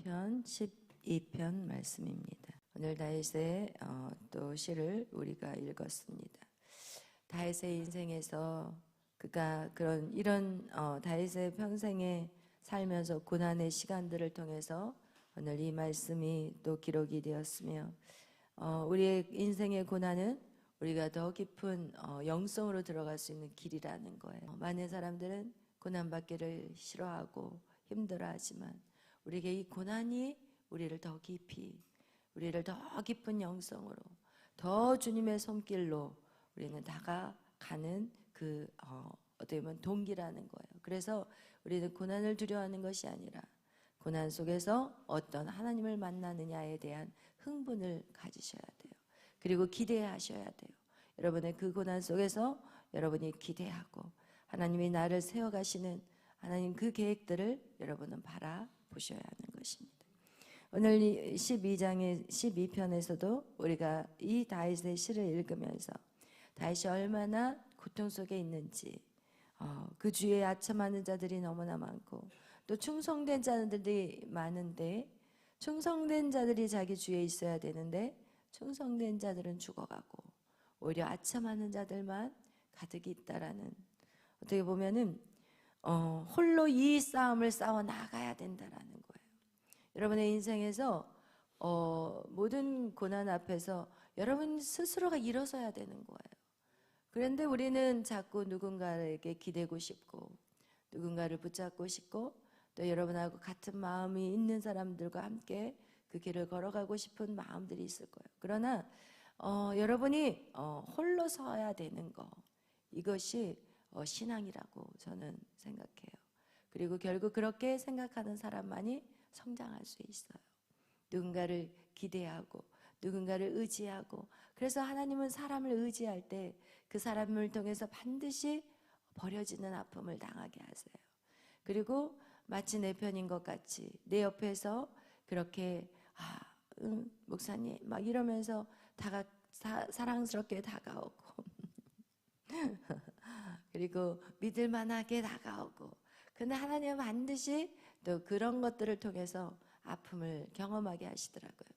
시편 12편 말씀입니다. 오늘 다윗의 또 시를 우리가 읽었습니다. 다윗의 인생에서 그가 이런 다윗의 평생에 살면서 고난의 시간들을 통해서 오늘 이 말씀이 또 기록이 되었으며, 우리의 인생의 고난은 우리가 더 깊은 영성으로 들어갈 수 있는 길이라는 거예요. 많은 사람들은 고난받기를 싫어하고 힘들어하지만 우리에게 이 고난이 우리를 더 깊이, 우리를 더 깊은 영성으로, 더 주님의 손길로 우리는 다가가는 어떻게 보면 동기라는 거예요. 그래서 우리는 고난을 두려워하는 것이 아니라 고난 속에서 어떤 하나님을 만나느냐에 대한 흥분을 가지셔야 돼요. 그리고 기대하셔야 돼요. 여러분의 그 고난 속에서 여러분이 기대하고 하나님이 나를 세워가시는 하나님 그 계획들을 여러분은 바라보셔야 하는 것입니다. 오늘 12장의 12편에서도 우리가 이 다윗의 시를 읽으면서 다윗이 얼마나 고통 속에 있는지, 그 주위에 아첨하는 자들이 너무나 많고 또 충성된 자들이 많은데, 충성된 자들이 자기 주위에 있어야 되는데 충성된 자들은 죽어가고 오히려 아첨하는 자들만 가득히 있다라는, 어떻게 보면은 홀로 이 싸움을 싸워 나가야 된다라는 거예요. 여러분의 인생에서 모든 고난 앞에서 여러분 스스로가 일어서야 되는 거예요. 그런데 우리는 자꾸 누군가에게 기대고 싶고 누군가를 붙잡고 싶고 또 여러분하고 같은 마음이 있는 사람들과 함께 그 길을 걸어가고 싶은 마음들이 있을 거예요. 그러나 여러분이 홀로 서야 되는 거, 이것이 신앙이라고 저는 생각해요. 그리고 결국 그렇게 생각하는 사람만이 성장할 수 있어요. 누군가를 기대하고 누군가를 의지하고, 그래서 하나님은 사람을 의지할 때 그 사람을 통해서 반드시 버려지는 아픔을 당하게 하세요. 그리고 마치 내 편인 것 같이 내 옆에서 그렇게 목사님 막 이러면서 사랑스럽게 다가오고 그리고 믿을만하게 다가오고, 근데 하나님은 반드시 또 그런 것들을 통해서 아픔을 경험하게 하시더라고요.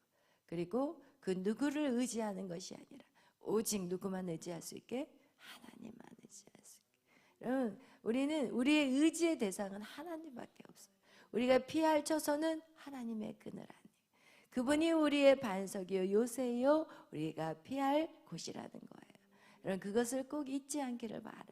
그리고 그 누구를 의지하는 것이 아니라 오직 누구만 의지할 수 있게? 하나님만 의지할 수 있게. 여러분, 우리는 우리의 의지의 대상은 하나님밖에 없어요. 우리가 피할 처소는 하나님의 그늘 안에, 그분이 우리의 반석이요 요새요 우리가 피할 곳이라는 거예요. 여러분, 그것을 꼭 잊지 않기를 바라요.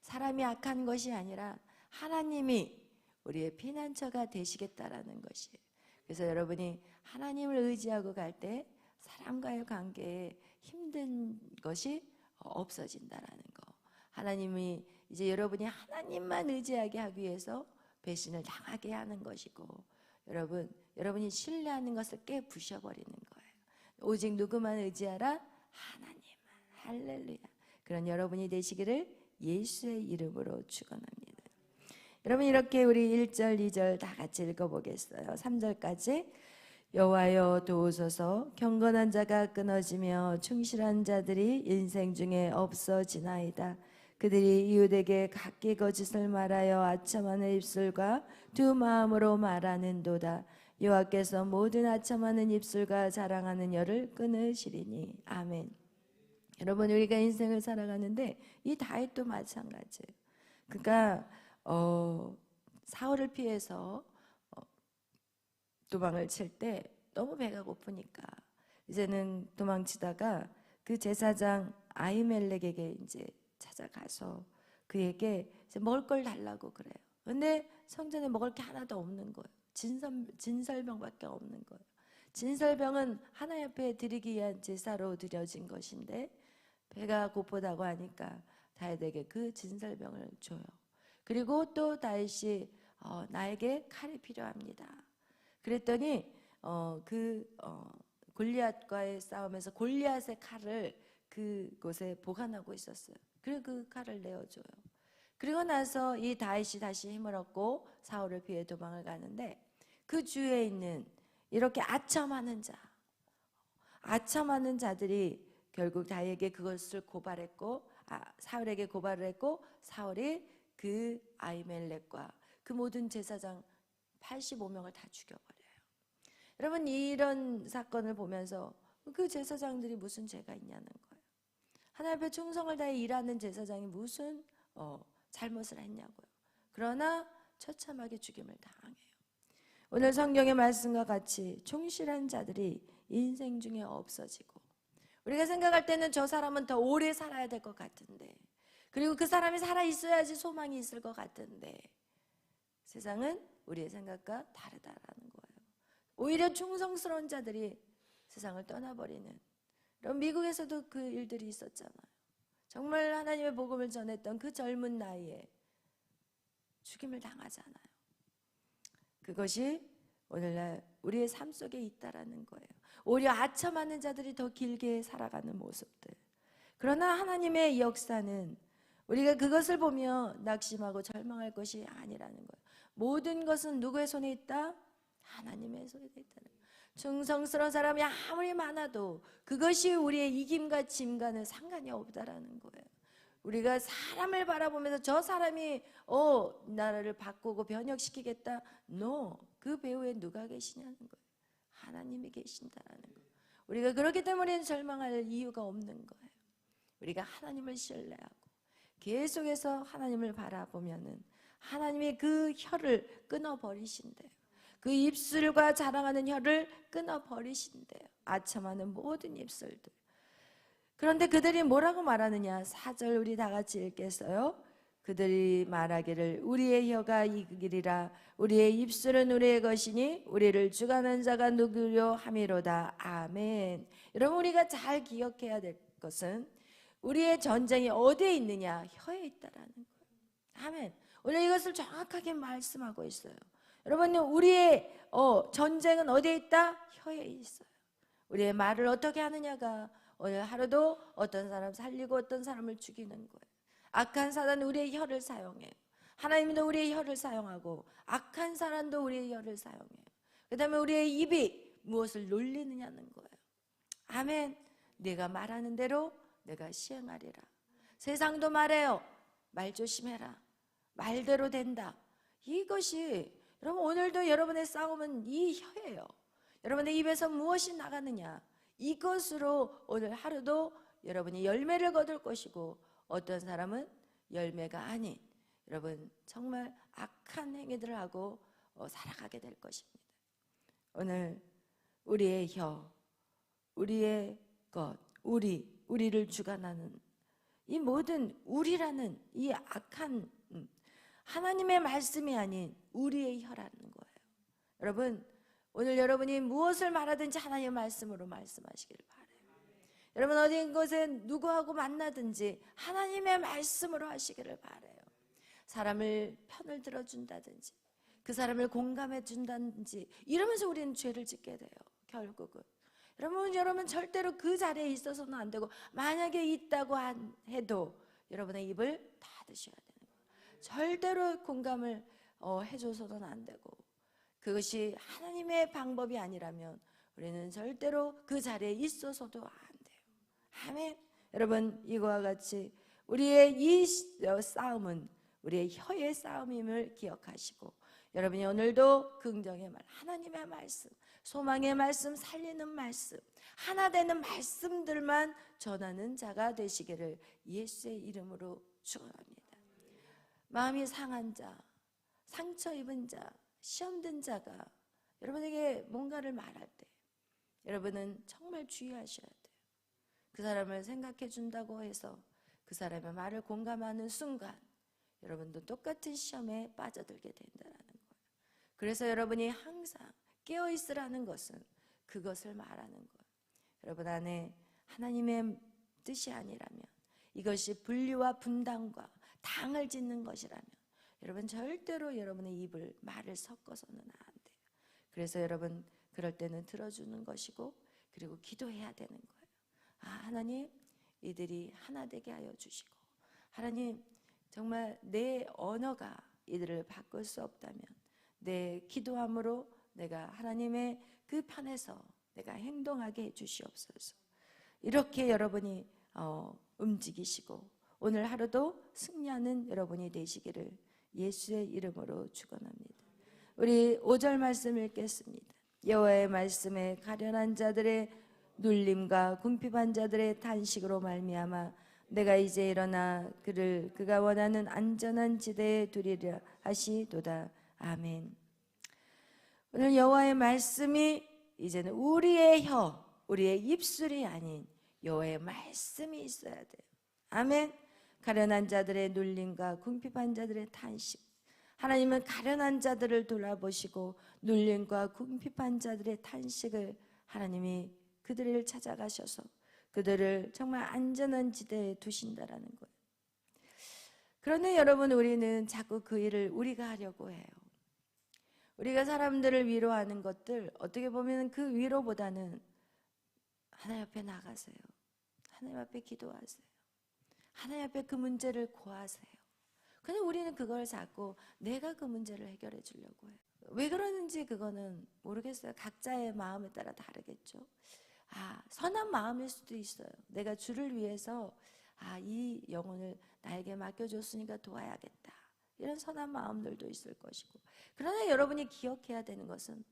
사람이 악한 것이 아니라 하나님이 우리의 피난처가 되시겠다라는 것이에요. 그래서 여러분이 하나님을 의지하고 갈 때 사람과의 관계에 힘든 것이 없어진다라는 거. 하나님이 이제 여러분이 하나님만 의지하게 하기 위해서 배신을 당하게 하는 것이고, 여러분이 신뢰하는 것을 깨 부셔버리는 거예요. 오직 누구만 의지하라? 하나님만. 할렐루야. 그런 여러분이 되시기를 예수의 이름으로 축원합니다. 여러분, 이렇게 우리 1절 2절 다 같이 읽어보겠어요. 3절까지. 여호와여 도우소서, 경건한 자가 끊어지며 충실한 자들이 인생 중에 없어지나이다. 그들이 이웃에게 각기 거짓을 말하여 아첨하는 입술과 두 마음으로 말하는도다. 여호와께서 모든 아첨하는 입술과 자랑하는 혀를 끊으시리니. 아멘. 여러분, 우리가 인생을 살아가는데 이 다윗도 마찬가지예요. 그러니까 사울을 피해서 도망을 칠 때 너무 배가 고프니까 이제는 도망치다가 그 제사장 아히멜렉에게 이제 찾아가서 그에게 이제 먹을 걸 달라고 그래요. 근데 성전에 먹을 게 하나도 없는 거예요. 진설병밖에 없는 거예요. 진설병은 하나님 앞에 드리기 위한 제사로 드려진 것인데 배가 고프다고 하니까 다윗에게 그 진설병을 줘요. 그리고 또 다윗이 나에게 칼이 필요합니다. 그랬더니 골리앗과의 싸움에서 골리앗의 칼을 그곳에 보관하고 있었어요. 그리고 그 칼을 내어줘요. 그리고 나서 이 다윗이 다시 힘을 얻고 사울을 피해 도망을 가는데, 그 주위에 있는 이렇게 아첨하는 자들이 결국 다윗에게 그것을 고발했고, 사울에게 고발을 했고, 사울이 그 아히멜렉과 그 모든 제사장 85명을 다 죽여버려요. 여러분, 이런 사건을 보면서 그 제사장들이 무슨 죄가 있냐는 거예요. 하나님 앞에 충성을 다해 일하는 제사장이 무슨 잘못을 했냐고요. 그러나 처참하게 죽임을 당해요. 오늘 성경의 말씀과 같이 충실한 자들이 인생 중에 없어지고, 우리가 생각할 때는 저 사람은 더 오래 살아야 될 것 같은데, 그리고 그 사람이 살아 있어야지 소망이 있을 것 같은데, 세상은 우리의 생각과 다르다라는 거예요. 오히려 충성스러운 자들이 세상을 떠나버리는, 그럼 미국에서도 그 일들이 있었잖아요. 정말 하나님의 복음을 전했던 그 젊은 나이에 죽임을 당하잖아요. 그것이 오늘날 우리의 삶 속에 있다라는 거예요. 오히려 아첨하는 자들이 더 길게 살아가는 모습들. 그러나 하나님의 역사는 우리가 그것을 보며 낙심하고 절망할 것이 아니라는 거예요. 모든 것은 누구의 손에 있다? 하나님의 손에 있다는 거예요. 충성스러운 사람이 아무리 많아도 그것이 우리의 이김과 짐과는 상관이 없다라는 거예요. 우리가 사람을 바라보면서 저 사람이 나라를 바꾸고 변혁시키겠다. No. 그 배후에 누가 계시냐는 거예요. 하나님이 계신다라는 거예요. 우리가 그렇기 때문에 절망할 이유가 없는 거예요. 우리가 하나님을 신뢰하고 계속해서 하나님을 바라보면은 하나님이 그 혀를 끊어버리신대요. 그 입술과 자랑하는 혀를 끊어버리신대요. 아첨하는 모든 입술들. 그런데 그들이 뭐라고 말하느냐? 4절 우리 다 같이 읽겠어요. 그들이 말하기를 우리의 혀가 이기리라. 우리의 입술은 우리의 것이니 우리를 주관하는 자가 누구려 함이로다. 아멘. 여러분, 우리가 잘 기억해야 될 것은 우리의 전쟁이 어디에 있느냐? 혀에 있다라는 거예요. 아멘. 오늘 이것을 정확하게 말씀하고 있어요. 여러분, 우리의 전쟁은 어디에 있다? 혀에 있어요. 우리의 말을 어떻게 하느냐가 오늘 하루도 어떤 사람 살리고 어떤 사람을 죽이는 거예요. 악한 사단은 우리의 혀를 사용해요. 하나님도 우리의 혀를 사용하고 악한 사람도 우리의 혀를 사용해요. 그 다음에 우리의 입이 무엇을 놀리느냐는 거예요. 아멘. 네가 말하는 대로 내가 시행하리라. 세상도 말해요. 말 조심해라. 말대로 된다. 이것이 여러분, 오늘도 여러분의 싸움은 이 혀예요. 여러분의 입에서 무엇이 나가느냐, 이것으로 오늘 하루도 여러분이 열매를 거둘 것이고, 어떤 사람은 열매가 아닌 여러분 정말 악한 행위들을 하고 살아가게 될 것입니다. 오늘 우리의 혀, 우리의 것, 우리를 주관하는 이 모든 우리라는 이 악한 하나님의 말씀이 아닌 우리의 혀라는 거예요. 여러분, 오늘 여러분이 무엇을 말하든지 하나님의 말씀으로 말씀하시기를 바라요. 여러분, 어디 곳에 누구하고 만나든지 하나님의 말씀으로 하시기를 바라요. 사람을 편을 들어준다든지 그 사람을 공감해 준다든지 이러면서 우리는 죄를 짓게 돼요. 결국은 여러분 절대로 그 자리에 있어서는 안 되고, 만약에 있다고 해도 여러분의 입을 닫으셔야 되는 거예요. 절대로 공감을 해줘서는 안 되고, 그것이 하나님의 방법이 아니라면 우리는 절대로 그 자리에 있어서도 안 돼요. 아멘. 여러분, 이거와 같이 우리의 이 싸움은 우리의 혀의 싸움임을 기억하시고, 여러분이 오늘도 긍정의 말, 하나님의 말씀, 소망의 말씀, 살리는 말씀, 하나 되는 말씀들만 전하는 자가 되시기를 예수의 이름으로 축원합니다. 마음이 상한 자, 상처 입은 자, 시험 든 자가 여러분에게 뭔가를 말할 때 여러분은 정말 주의하셔야 돼요. 그 사람을 생각해 준다고 해서 그 사람의 말을 공감하는 순간 여러분도 똑같은 시험에 빠져들게 된다는 거예요. 그래서 여러분이 항상 깨어있으라는 것은 그것을 말하는 거예요. 여러분 안에 하나님의 뜻이 아니라면, 이것이 분리와 분당과 당을 짓는 것이라면 여러분 절대로 여러분의 입을 말을 섞어서는 안 돼요. 그래서 여러분 그럴 때는 들어주는 것이고, 그리고 기도해야 되는 거예요. 하나님, 이들이 하나 되게 하여 주시고, 하나님 정말 내 언어가 이들을 바꿀 수 없다면 내 기도함으로 내가 하나님의 그 편에서 내가 행동하게 해주시옵소서. 이렇게 여러분이 움직이시고 오늘 하루도 승리하는 여러분이 되시기를 예수의 이름으로 축원합니다. 우리 5절 말씀 읽겠습니다. 여호와의 말씀에 가련한 자들의 눌림과 궁핍한 자들의 탄식으로 말미암아 내가 이제 일어나 그를 그가 원하는 안전한 지대에 두리라 하시도다. 아멘. 오늘 여호와의 말씀이 이제는 우리의 혀, 우리의 입술이 아닌 여호와의 말씀이 있어야 돼요. 아멘. 가련한 자들의 눌림과 궁핍한 자들의 탄식. 하나님은 가련한 자들을 돌아보시고 눌림과 궁핍한 자들의 탄식을 하나님이 그들을 찾아가셔서 그들을 정말 안전한 지대에 두신다라는 거예요. 그런데 여러분, 우리는 자꾸 그 일을 우리가 하려고 해요. 우리가 사람들을 위로하는 것들, 어떻게 보면 그 위로보다는 하나님 앞에 나가세요. 하나님 앞에 기도하세요. 하나님 앞에 그 문제를 고하세요. 근데 우리는 그걸 자꾸 내가 그 문제를 해결해 주려고 해요. 왜 그러는지 그거는 모르겠어요. 각자의 마음에 따라 다르겠죠. 선한 마음일 수도 있어요. 내가 주를 위해서 이 영혼을 나에게 맡겨줬으니까 도와야겠다. 이런 선한 마음들도 있을 것이고. 그러나 여러분이 기억해야 되는 것은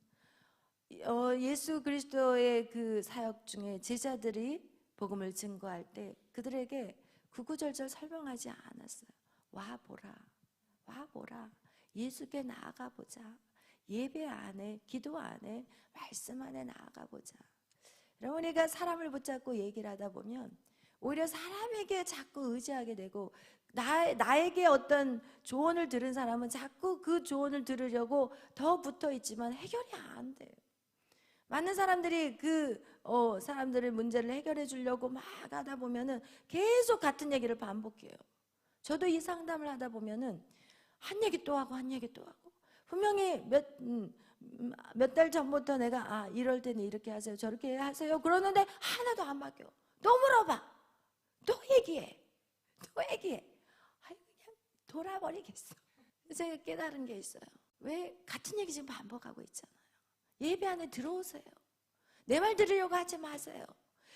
예수 그리스도의 그 사역 중에 제자들이 복음을 증거할 때 그들에게 구구절절 설명하지 않았어요. 와 보라. 예수께 나아가 보자. 예배 안에, 기도 안에, 말씀 안에 나아가 보자. 여러분, 우리가 사람을 붙잡고 얘기를 하다 보면 오히려 사람에게 자꾸 의지하게 되고, 나에게 어떤 조언을 들은 사람은 자꾸 그 조언을 들으려고 더 붙어 있지만 해결이 안 돼요. 많은 사람들이 사람들의 문제를 해결해 주려고 막 하다 보면은 계속 같은 얘기를 반복해요. 저도 이 상담을 하다 보면은 한 얘기 또 하고 한 얘기 또 하고, 분명히 몇 달 전부터 내가 이럴 때는 이렇게 하세요, 저렇게 하세요 그러는데 하나도 안 바뀌어. 또 물어봐, 또 얘기해. 그냥 돌아버리겠어. 제가 깨달은 게 있어요. 왜 같은 얘기 지금 반복하고 있잖아요. 예배 안에 들어오세요. 내 말 들으려고 하지 마세요.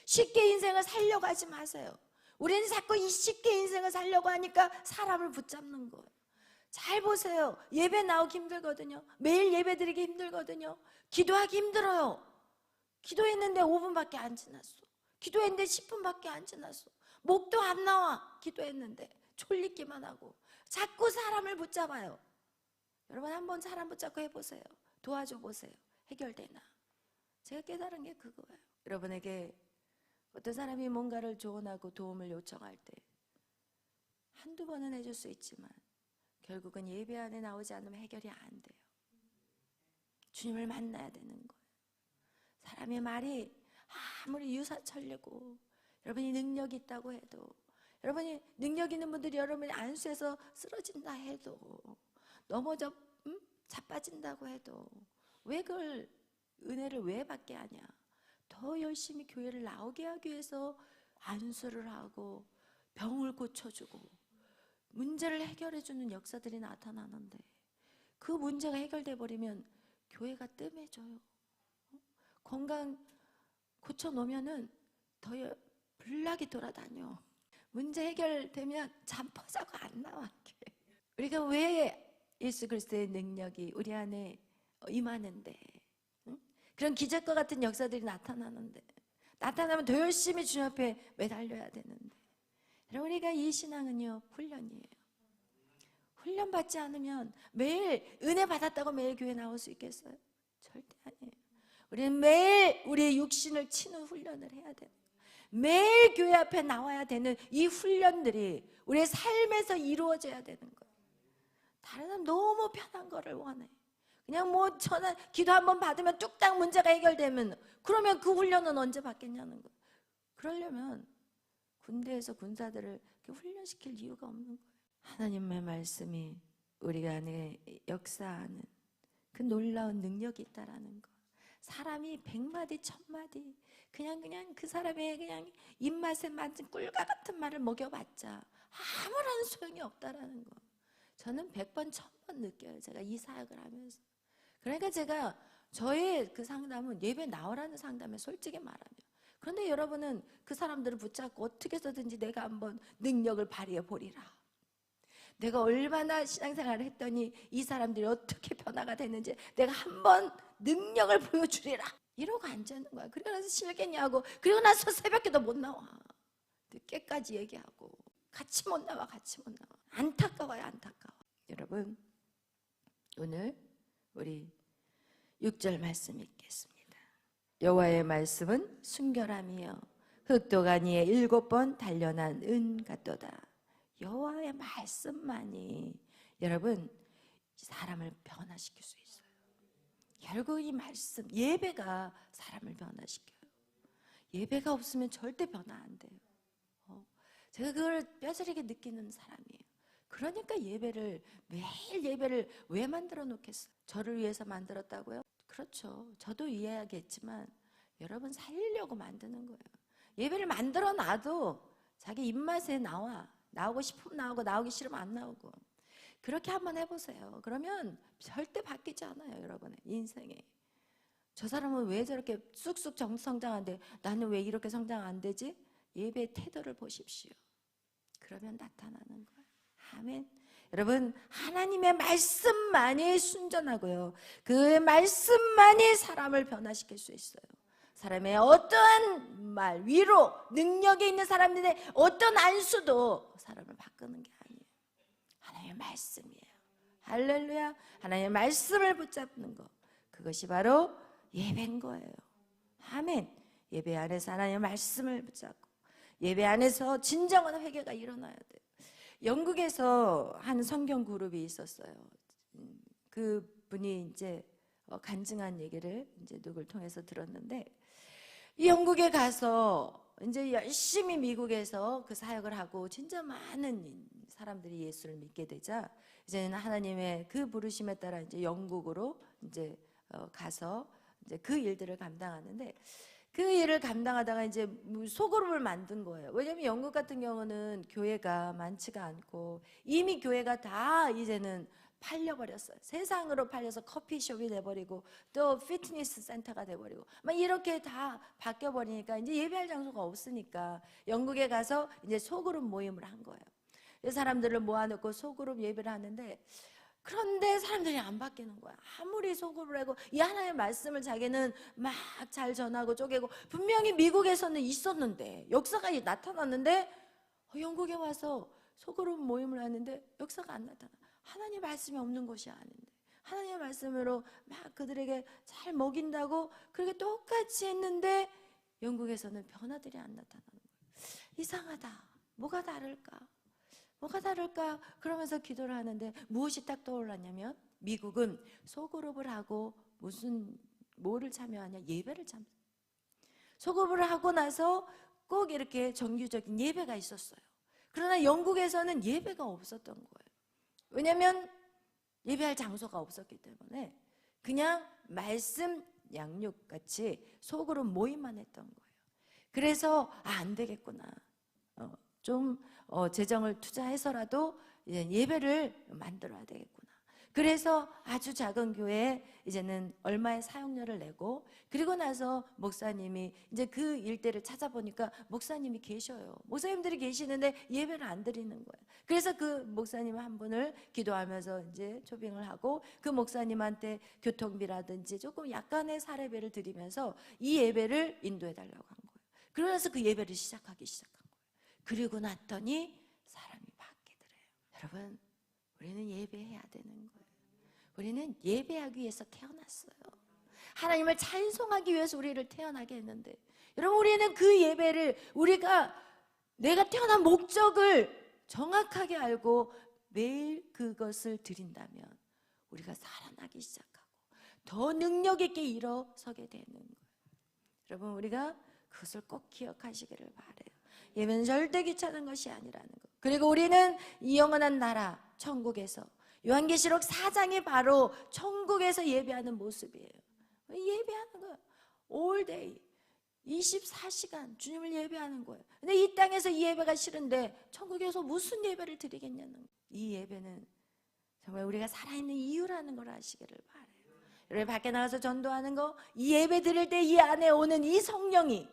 쉽게 인생을 살려고 하지 마세요. 우리는 자꾸 이 쉽게 인생을 살려고 하니까 사람을 붙잡는 거예요. 잘 보세요. 예배 나오기 힘들거든요. 매일 예배 드리기 힘들거든요. 기도하기 힘들어요. 기도했는데 5분밖에 안 지났어. 기도했는데 10분밖에 안 지났어. 목도 안 나와. 기도했는데 졸리기만 하고. 자꾸 사람을 붙잡아요. 여러분, 한번 사람 붙잡고 해보세요. 도와줘 보세요. 해결되나? 제가 깨달은 게 그거예요. 여러분에게 어떤 사람이 뭔가를 조언하고 도움을 요청할 때 한두 번은 해줄 수 있지만 결국은 예배 안에 나오지 않으면 해결이 안 돼요. 주님을 만나야 되는 거예요. 사람의 말이 아무리 유사철리고 여러분이 능력이 있다고 해도, 여러분이 능력 있는 분들이 여러분이 안수해서 쓰러진다 해도, 넘어져 자빠진다고 해도 왜 그걸 은혜를 왜 받게 하냐? 더 열심히 교회를 나오게 하기 위해서 안수를 하고 병을 고쳐주고 문제를 해결해주는 역사들이 나타나는데, 그 문제가 해결돼 버리면 교회가 뜸해져요. 건강 고쳐놓으면은 더 불나게 돌아다녀. 문제 해결되면 잠퍼 자고 안 나와. 우리가 왜 예수 그리스도의 능력이 우리 안에 임하는데, 그런 기적과 같은 역사들이 나타나면 더 열심히 주님 앞에 매달려야 되는데, 우리가 이 신앙은요, 훈련이에요. 훈련받지 않으면 매일 은혜 받았다고 매일 교회 나올 수 있겠어요? 절대 아니에요. 우리는 매일 우리의 육신을 치는 훈련을 해야 돼요. 매일 교회 앞에 나와야 되는 이 훈련들이 우리의 삶에서 이루어져야 되는 거예요. 다른 사람 너무 편한 거를 원해. 그냥 저는 기도 한번 받으면 뚝딱 문제가 해결되면, 그러면 그 훈련은 언제 받겠냐는 거예요. 그러려면 군대에서 군사들을 훈련시킬 이유가 없는 거예요. 하나님의 말씀이 우리 안에 역사하는 그 놀라운 능력이 있다라는 거. 사람이 100마디 1000마디 그냥 그 사람의 그냥 입맛에 맞은 꿀과 같은 말을 먹여봤자 아무런 소용이 없다라는 거. 저는 100번 1000번 느껴요. 제가 이 사역을 하면서. 그러니까 제가 저의 그 상담은 예배 나오라는 상담에 솔직히 말하면, 그런데 여러분은 그 사람들을 붙잡고 어떻게 해서든지 내가 한번 능력을 발휘해 보리라. 내가 얼마나 신앙생활을 했더니 이 사람들이 어떻게 변화가 됐는지 내가 한번 능력을 보여주리라 이러고 앉아있는 거야. 그리고 나서 실갱이하고 그리고 나서 새벽에도 못 나와. 늦게까지 얘기하고 같이 못 나와. 안타까워요. 안타까워. 여러분, 오늘 우리 6절 말씀 읽겠습니다. 여호와의 말씀은 순결함이요 흑도가니에 7번 단련한 은 같도다. 여호와의 말씀만이 여러분 사람을 변화시킬 수 있어요. 결국 이 말씀, 예배가 사람을 변화시켜요. 예배가 없으면 절대 변화 안 돼요. 제가 그걸 뼈저리게 느끼는 사람이에요. 그러니까 매일 예배를 왜 만들어 놓겠어요? 저를 위해서 만들었다고요? 그렇죠. 저도 이해하겠지만 여러분 살리려고 만드는 거예요. 예배를 만들어 놔도 자기 입맛에 나오고 싶으면 나오고 나오기 싫으면 안 나오고. 그렇게 한번 해보세요. 그러면 절대 바뀌지 않아요. 여러분의 인생에. 저 사람은 왜 저렇게 쑥쑥 성장하는데 나는 왜 이렇게 성장 안 되지? 예배의 태도를 보십시오. 그러면 나타나는 거예요. 아멘. 여러분, 하나님의 말씀만이 순전하고요, 그 말씀만이 사람을 변화시킬 수 있어요. 사람의 어떠한 말, 위로, 능력이 있는 사람들의 어떤 안수도 사람을 바꾸는 게 아니에요. 하나님의 말씀이에요. 할렐루야. 하나님의 말씀을 붙잡는 것, 그것이 바로 예배인 거예요. 아멘. 예배 안에서 하나님의 말씀을 붙잡고 예배 안에서 진정한 회개가 일어나야 돼요. 영국에서 한 성경 그룹이 있었어요. 그 분이 이제 간증한 얘기를 이제 누굴 통해서 들었는데, 이 영국에 가서 이제 열심히 미국에서 그 사역을 하고 진짜 많은 사람들이 예수를 믿게 되자 이제는 하나님의 그 부르심에 따라 이제 영국으로 이제 가서 이제 그 일들을 감당하는데, 그 일을 감당하다가 이제 소그룹을 만든 거예요. 왜냐하면 영국 같은 경우는 교회가 많지가 않고 이미 교회가 다 이제는 팔려버렸어요. 세상으로 팔려서 커피숍이 돼버리고 또 피트니스 센터가 돼버리고 막 이렇게 다 바뀌어버리니까 이제 예배할 장소가 없으니까 영국에 가서 이제 소그룹 모임을 한 거예요. 사람들을 모아놓고 소그룹 예배를 하는데, 그런데 사람들이 안 바뀌는 거야. 아무리 소그룹을 하고 이 하나의 말씀을 자기는 막 잘 전하고 쪼개고, 분명히 미국에서는 있었는데 역사가 나타났는데 영국에 와서 소그룹 모임을 하는데 역사가 안 나타나. 하나님의 말씀이 없는 곳이 아닌데 하나님의 말씀으로 막 그들에게 잘 먹인다고 그렇게 똑같이 했는데 영국에서는 변화들이 안 나타나는 거예요. 이상하다. 뭐가 다를까? 그러면서 기도를 하는데 무엇이 딱 떠올랐냐면, 미국은 소그룹을 하고 뭐를 참여하냐? 예배를 참여. 소그룹을 하고 나서 꼭 이렇게 정규적인 예배가 있었어요. 그러나 영국에서는 예배가 없었던 거예요. 왜냐하면 예배할 장소가 없었기 때문에 그냥 말씀 양육같이 소그룹 모임만 했던 거예요. 그래서 안 되겠구나. 재정을 투자해서라도 예배를 만들어야 되겠구나. 그래서 아주 작은 교회에 이제는 얼마의 사용료를 내고, 그리고 나서 목사님이 이제 그 일대를 찾아보니까 목사님이 계셔요. 목사님들이 계시는데 예배를 안 드리는 거예요. 그래서 그 목사님 한 분을 기도하면서 이제 초빙을 하고 그 목사님한테 교통비라든지 조금 약간의 사례비를 드리면서 이 예배를 인도해 달라고 한 거예요. 그러면서 그 예배를 시작한 거예요. 그리고 났더니 사람이 바뀌더래요. 여러분, 우리는 예배해야 되는 거예요. 우리는 예배하기 위해서 태어났어요. 하나님을 찬송하기 위해서 우리를 태어나게 했는데, 여러분, 우리는 그 예배를 내가 태어난 목적을 정확하게 알고 매일 그것을 드린다면 우리가 살아나기 시작하고 더 능력 있게 일어서게 되는 거예요. 여러분, 우리가 그것을 꼭 기억하시기를 바라요. 예배는 절대 귀찮은 것이 아니라는 것. 그리고 우리는 이 영원한 나라 천국에서, 요한계시록 4장이 바로 천국에서 예배하는 모습이에요. 예배하는 거예요. all day 24시간 주님을 예배하는 거예요. 근데 이 땅에서 이 예배가 싫은데 천국에서 무슨 예배를 드리겠냐는 거예요. 이 예배는 정말 우리가 살아있는 이유라는 걸 아시기를 바라요. 여러분, 밖에 나가서 전도하는 거, 이 예배 드릴 때 이 안에 오는 이 성령이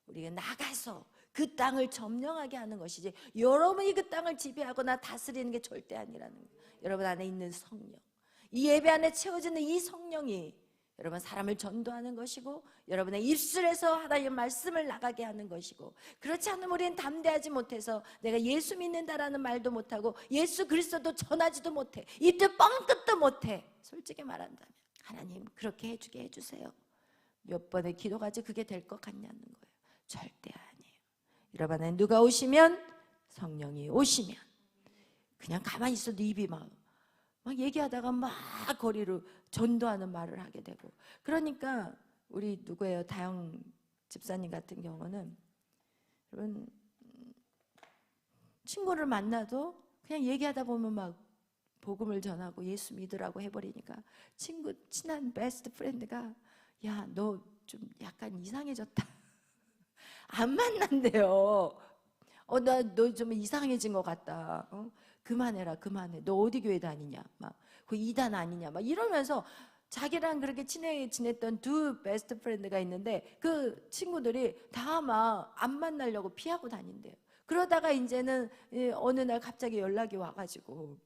우리가 나가서 그 땅을 점령하게 하는 것이지, 여러분이 그 땅을 지배하거나 다스리는 게 절대 아니라는 거예요. 여러분 안에 있는 성령, 이 예배 안에 채워지는 이 성령이 여러분 사람을 전도하는 것이고 여러분의 입술에서 하나님의 말씀을 나가게 하는 것이고, 그렇지 않으면 우리는 담대하지 못해서 내가 예수 믿는다라는 말도 못하고 예수 그리스도도 전하지도 못해, 입도 뻥끗도 못해. 솔직히 말한다면 하나님 그렇게 해주게 해주세요. 몇 번의 기도가지고 그게 될 것 같냐는 거예요. 절대 아니에요. 여러분 안에 누가 오시면, 성령이 오시면 그냥 가만히 있어도 입이 막 얘기하다가 막 거리로 전도하는 말을 하게 되고. 그러니까 우리 누구예요? 다영 집사님 같은 경우는 여러분 친구를 만나도 그냥 얘기하다 보면 막 복음을 전하고 예수 믿으라고 해버리니까 친구, 친한 베스트 프렌드가 야, 너 좀 약간 이상해졌다. 안 만난대요. 나 너 좀 이상해진 것 같다. 그만해라, 그만해. 너 어디 교회 다니냐? 막 그 이단 아니냐? 막 이러면서 자기랑 그렇게 친하게 지냈던 두 베스트 프렌드가 있는데 그 친구들이 다 막 안 만나려고 피하고 다닌대요. 그러다가 이제는 어느 날 갑자기 연락이 와가지고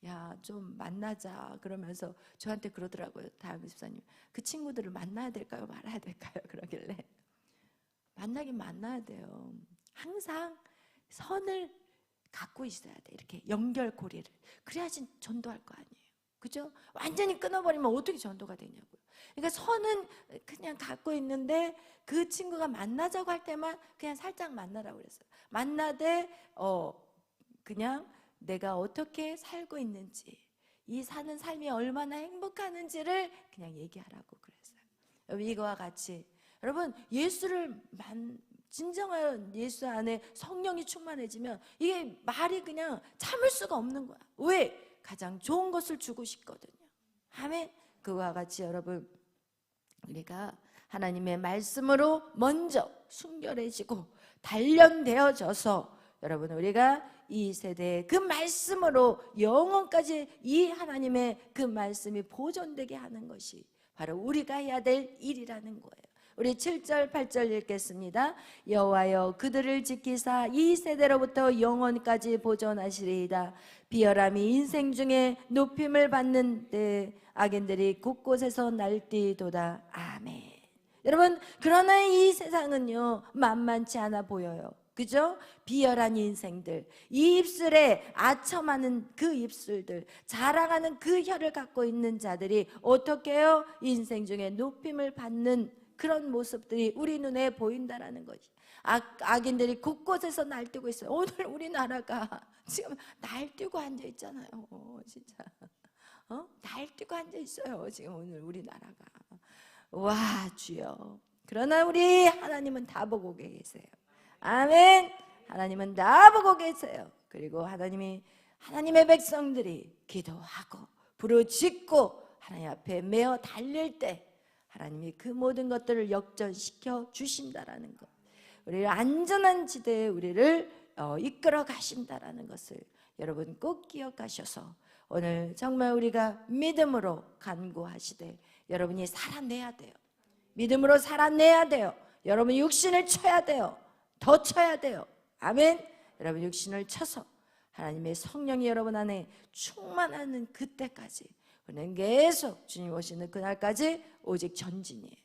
야, 좀 만나자 그러면서 저한테 그러더라고요. 다영 집사님, 그 친구들을 만나야 될까요? 말아야 될까요? 그러길래 만나긴 만나야 돼요. 항상 선을 갖고 있어야 돼. 이렇게 연결고리를. 그래야지 전도할 거 아니에요. 그죠? 완전히 끊어버리면 어떻게 전도가 되냐고요. 그러니까 선은 그냥 갖고 있는데 그 친구가 만나자고 할 때만 그냥 살짝 만나라고 그랬어요. 만나되 그냥 내가 어떻게 살고 있는지, 이 사는 삶이 얼마나 행복하는지를 그냥 얘기하라고 그랬어요. 여러분 이거와 같이 여러분 예수를 진정한 예수 안에 성령이 충만해지면 이게 말이 그냥 참을 수가 없는 거야. 왜? 가장 좋은 것을 주고 싶거든요. 아멘. 그와 같이 여러분 우리가 하나님의 말씀으로 먼저 순결해지고 단련되어져서 여러분 우리가 이 세대의 그 말씀으로 영원까지 이 하나님의 그 말씀이 보존되게 하는 것이 바로 우리가 해야 될 일이라는 거예요. 우리 7절 8절 읽겠습니다. 여호와여 그들을 지키사 이 세대로부터 영원까지 보존하시리이다. 비열함이 인생 중에 높임을 받는 때 악인들이 곳곳에서 날뛰도다. 아멘. 여러분 그러나 이 세상은요 만만치 않아 보여요. 그죠? 비열한 인생들, 이 입술에 아첨하는 그 입술들, 자랑하는 그 혀를 갖고 있는 자들이 어떻게 해요? 인생 중에 높임을 받는 그런 모습들이 우리 눈에 보인다라는 것이. 악인들이 곳곳에서 날뛰고 있어요. 오늘 우리나라가 지금 날뛰고 앉아 있잖아요. 진짜 날뛰고 앉아 있어요. 지금 오늘 우리나라가. 와 주여. 그러나 우리 하나님은 다 보고 계세요. 아멘. 하나님은 다 보고 계세요. 그리고 하나님의 백성들이 기도하고 부르짖고 하나님 앞에 메어 달릴 때 하나님이 그 모든 것들을 역전시켜 주신다라는 것, 우리를 안전한 지대에 우리를 이끌어 가신다라는 것을 여러분 꼭 기억하셔서 오늘 정말 우리가 믿음으로 간구하시되 여러분이 살아내야 돼요. 믿음으로 살아내야 돼요. 여러분 육신을 쳐야 돼요. 더 쳐야 돼요. 아멘. 여러분 육신을 쳐서 하나님의 성령이 여러분 안에 충만하는 그때까지 우리는 계속 주님 오시는 그날까지 오직 전진이에요.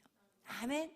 아멘.